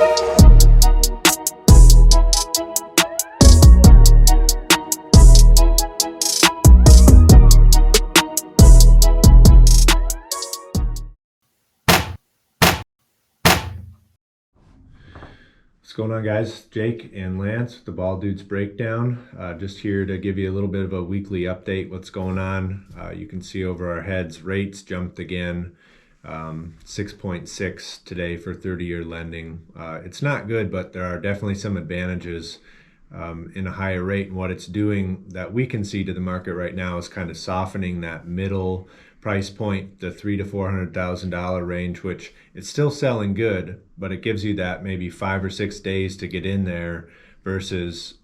What's going on, guys? Jake and Lance with the Bald Dudes Breakdown. Just here to give you a little bit of a weekly update what's going on. You can see over our heads, rates jumped again, 6.6 today for 30-year lending. It's not good, but there are definitely some advantages in a higher rate. And what it's doing that we can see to the market right now is kind of softening that middle price point, the $300,000 to $400,000 range, which it's still selling good, but it gives you that maybe 5 or 6 days to get in there versus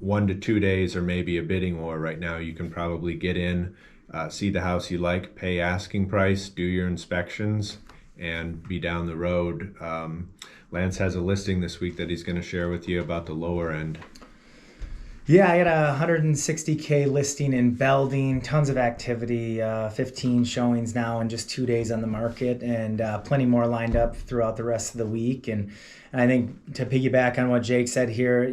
1 to 2 days or maybe a bidding war. Right now you can probably get in, see the house you like, pay asking price, do your inspections, and be down the road. Lance has a listing this week that he's going to share with you about the lower end. Yeah, I got a 160K listing in Belding, tons of activity, 15 showings now in just 2 days on the market, and plenty more lined up throughout the rest of the week. And I think to piggyback on what Jake said here,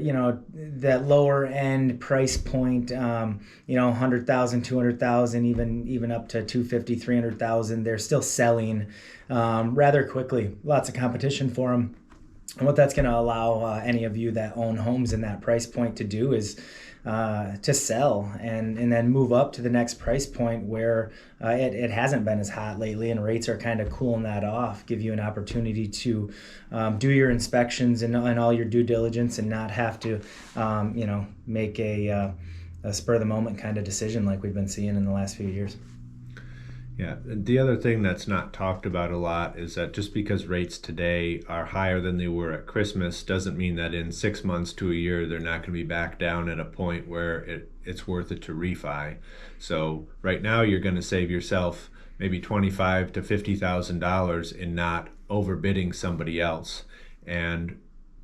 that lower end price point, 100,000, 200,000, even up to 250, 300,000, they're still selling rather quickly. Lots of competition for them. And what that's going to allow any of you that own homes in that price point to do is to sell and then move up to the next price point where it hasn't been as hot lately, and rates are kind of cooling that off, give you an opportunity to do your inspections and all your due diligence and not have to make a spur of the moment kind of decision like we've been seeing in the last few years. Yeah, the other thing that's not talked about a lot is that just because rates today are higher than they were at Christmas doesn't mean that in 6 months to a year they're not going to be back down at a point where it's worth it to refi. So right now you're going to save yourself maybe $25,000 to $50,000 in not overbidding somebody else, and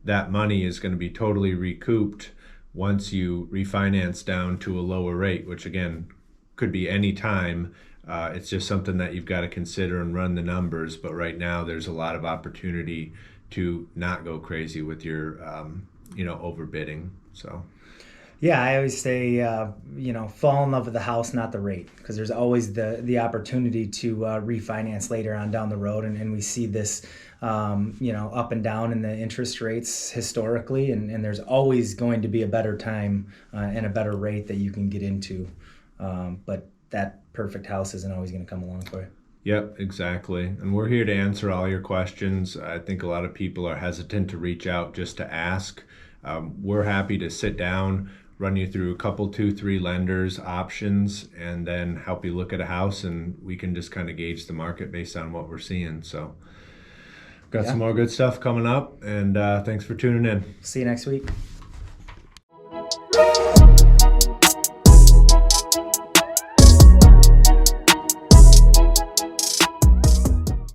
that money is going to be totally recouped once you refinance down to a lower rate, which again could be any time. It's just something that you've got to consider and run the numbers. But right now there's a lot of opportunity to not go crazy with your, overbidding. So. Yeah, I always say, fall in love with the house, not the rate, because there's always the opportunity to refinance later on down the road. And we see this, up and down in the interest rates historically. And there's always going to be a better time and a better rate that you can get into. But that perfect house isn't always going to come along for you. Yep, exactly. And we're here to answer all your questions. I think a lot of people are hesitant to reach out just to ask. We're happy to sit down, run you through a couple, 2, 3 lenders, options, and then help you look at a house, and we can just kind of gauge the market based on what we're seeing. So got some more good stuff coming up, and thanks for tuning in. See you next week.